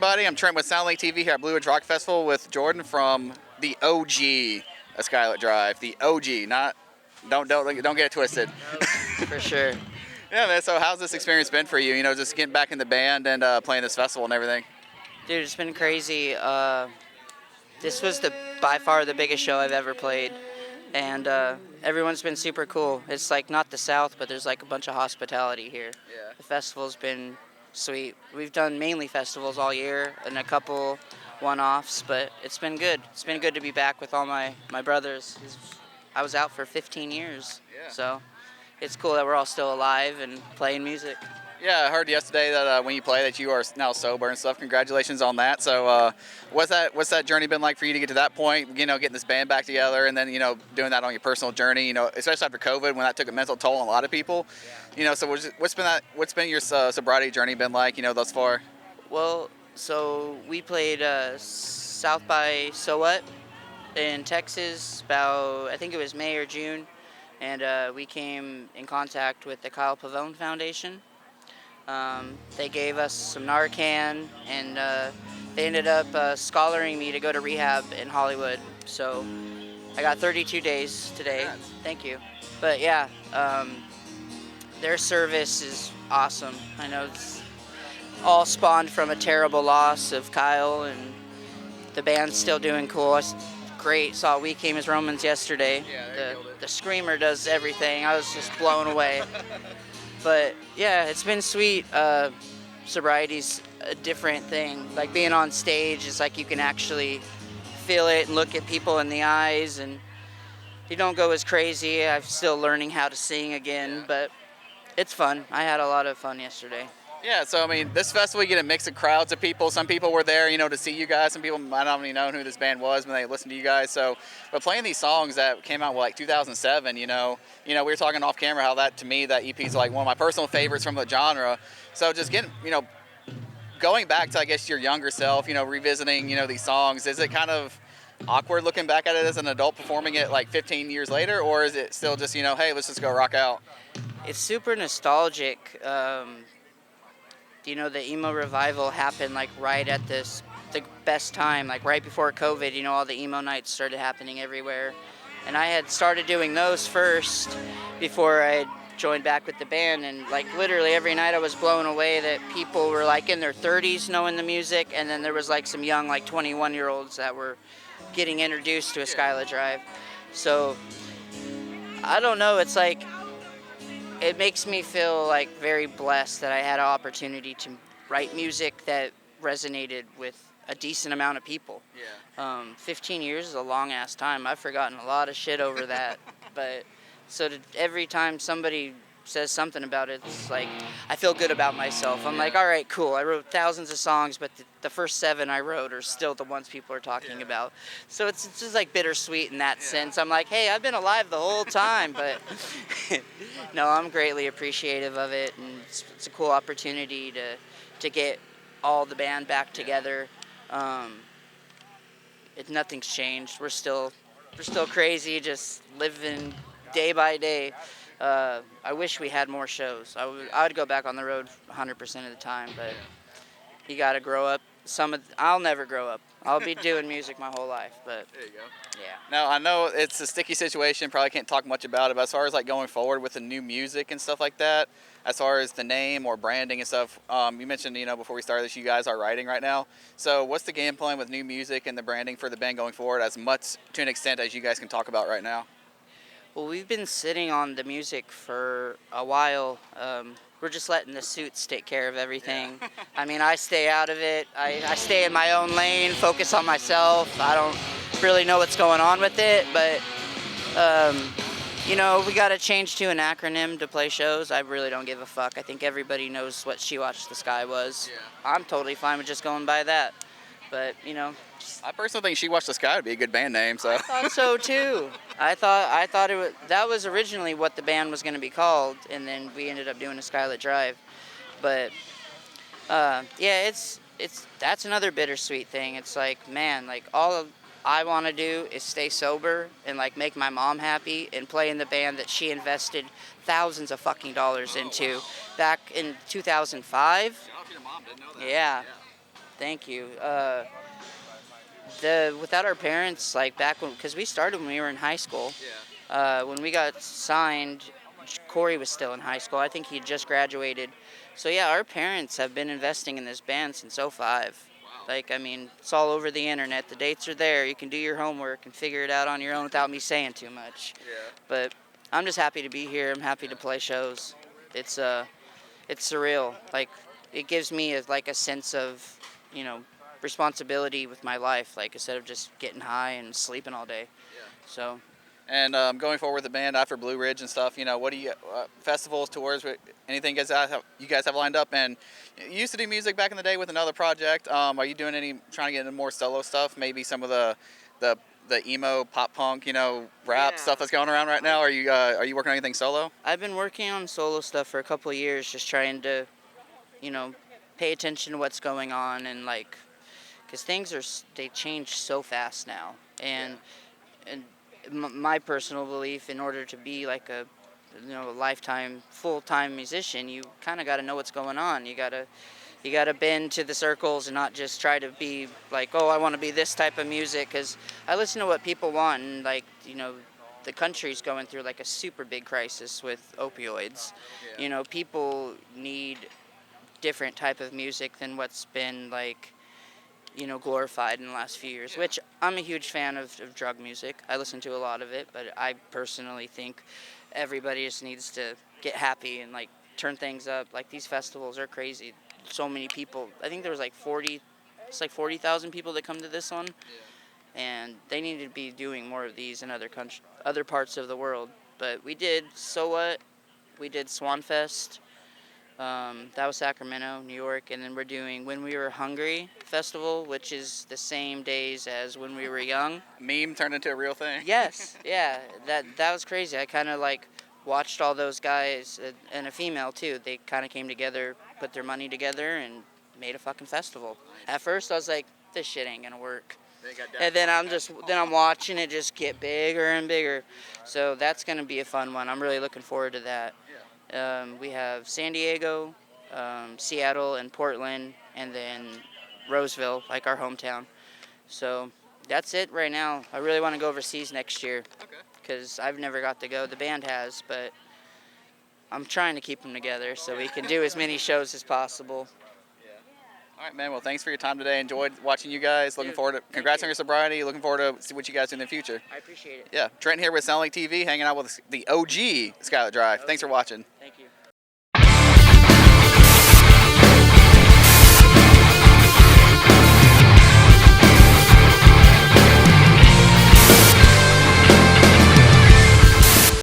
everybody? I'm Trent with Soundlink TV here at Blue Ridge Rock Festival with Jordan from the OG A Skylit Drive. The OG, not don't get it twisted. For sure. Yeah, man. So how's this experience been for you? You know, just getting back in the band and playing this festival and everything. Dude, it's been crazy. This was by far the biggest show I've ever played, and everyone's been super cool. It's like not the South, but there's like a bunch of hospitality here. Yeah. The festival's been sweet. We've done mainly festivals all year and a couple one-offs, but it's been good. It's been good to be back with all my brothers. I was out for 15 years, so it's cool that we're all still alive and playing music. Yeah, I heard yesterday that when you play that you are now sober and stuff. Congratulations on that. So what's that journey been like for you to get to that point, you know, getting this band back together and then, you know, doing that on your personal journey, you know, especially after COVID when that took a mental toll on a lot of people. You know, so what's been your sobriety journey been like, you know, thus far? Well, so we played South by So What in Texas about, I think it was May or June, and we came in contact with the Kyle Pavone Foundation. They gave us some Narcan, and they ended up scholaring me to go to rehab in Hollywood. So I got 32 days today. Thank you. But yeah, their service is awesome. I know it's all spawned from a terrible loss of Kyle, and the band's still doing cool. It's great. Saw We Came as Romans yesterday. Yeah, The screamer does everything. I was just blown away. But yeah, it's been sweet. Sobriety's a different thing. Like being on stage is like you can actually feel it and look at people in the eyes, and you don't go as crazy. I'm still learning how to sing again, but it's fun. I had a lot of fun yesterday. Yeah, so I mean, this festival you get a mix of crowds of people. Some people were there, you know, to see you guys. Some people might not even know who this band was when they listened to you guys. So, but playing these songs that came out like 2007, you know, we were talking off camera how that to me that EP is like one of my personal favorites from the genre. So just getting, you know, going back to I guess your younger self, you know, revisiting, you know, these songs. Is it kind of awkward looking back at it as an adult performing it like 15 years later, or is it still just, you know, hey, let's just go rock out? It's super nostalgic. You know, the emo revival happened like right at the best time, like right before COVID. You know, all the emo nights started happening everywhere, and I had started doing those first before I joined back with the band. And like literally every night I was blown away that people were like in their 30s knowing the music, and then there was like some young like 21-year-olds that were getting introduced to A Skylit Drive. So I don't know, it's like it makes me feel like very blessed that I had an opportunity to write music that resonated with a decent amount of people. 15 years is a long ass time. I've forgotten a lot of shit over that. But so every time somebody says something about it, it's like I feel good about myself. I'm like, all right, cool. I wrote thousands of songs, but the first 7 I wrote are still the ones people are talking about. So it's just like bittersweet in that sense. I'm like, hey, I've been alive the whole time, but no, I'm greatly appreciative of it, and it's a cool opportunity to get all the band back together. Nothing's changed. We're still crazy, just living day by day. I wish we had more shows. I would go back on the road 100% of the time, but you got to grow up. I'll never grow up. I'll be doing music my whole life, but there you go. Yeah. Now, I know it's a sticky situation, probably can't talk much about it, but as far as like going forward with the new music and stuff like that, as far as the name or branding and stuff, you mentioned, you know, before we started this, you guys are writing right now. So what's the game plan with new music and the branding for the band going forward, as much to an extent as you guys can talk about right now? Well, we've been sitting on the music for a while. We're just letting the suits take care of everything. Yeah. I mean, I stay out of it. I stay in my own lane, focus on myself. I don't really know what's going on with it, but, you know, we got to change to an acronym to play shows. I really don't give a fuck. I think everybody knows what She Watched the Sky was. Yeah. I'm totally fine with just going by that. But, you know, I personally think She Watched the Sky would be a good band name. So I thought so too. I thought that was originally what the band was going to be called, and then we ended up doing A Skylit Drive. But yeah, that's another bittersweet thing. It's like, man, like all I want to do is stay sober and like make my mom happy and play in the band that she invested thousands of fucking dollars into back in 2005. Your mom didn't know that. Yeah. Thank you. Without our parents, like back when, because we started when we were in high school. When we got signed, Corey was still in high school. I think he had just graduated. So yeah, our parents have been investing in this band since '05. Like, I mean, it's all over the internet. The dates are there. You can do your homework and figure it out on your own without me saying too much. But I'm just happy to be here. I'm happy to play shows. It's surreal. Like, it gives me like a sense of, you know, responsibility with my life. Like, instead of just getting high and sleeping all day. So. And going forward with the band after Blue Ridge and stuff, you know, what do you festivals, tours, anything you guys have lined up? And you used to do music back in the day with another project. Are you doing trying to get into more solo stuff? Maybe some of the emo pop punk, you know, rap stuff that's going around right now. Are you working on anything solo? I've been working on solo stuff for a couple of years, just trying to, you know, pay attention to what's going on, and like, because they change so fast now, and my personal belief, in order to be like a, you know, a lifetime full-time musician, you kind of got to know what's going on. You got to bend to the circles and not just try to be like, oh, I want to be this type of music, because I listen to what people want, and like, you know, the country's going through like a super big crisis with opioids. You know, people need different type of music than what's been like, you know, glorified in the last few years, which I'm a huge fan of drug music. I listen to a lot of it, but I personally think everybody just needs to get happy and like turn things up. Like, these festivals are crazy. So many people. I think there was like 40,000 people that come to this one, and they need to be doing more of these in other parts of the world. But we did So What, we did Swanfest. That was Sacramento, New York, and then we're doing When We Were Hungry Festival, which is the same days as When We Were Young. Meme turned into a real thing. Yes, yeah, that was crazy. I kind of like watched all those guys, and a female too. They kind of came together, put their money together, and made a fucking festival. At first, I was like, this shit ain't gonna work. And then I'm watching it just get bigger and bigger. So that's gonna be a fun one. I'm really looking forward to that. We have San Diego, Seattle, and Portland, and then Roseville, like our hometown. So that's it right now. I really want to go overseas next year, because I've never got to go. The band has, but I'm trying to keep them together so we can do as many shows as possible. All right, man. Well, thanks for your time today. Enjoyed watching you guys. Looking forward to congrats on your sobriety. Looking forward to see what you guys do in the future. I appreciate it. Yeah, Trent here with SoundlinkTV, hanging out with the OG Skylit Drive. Thanks for watching. Thank you.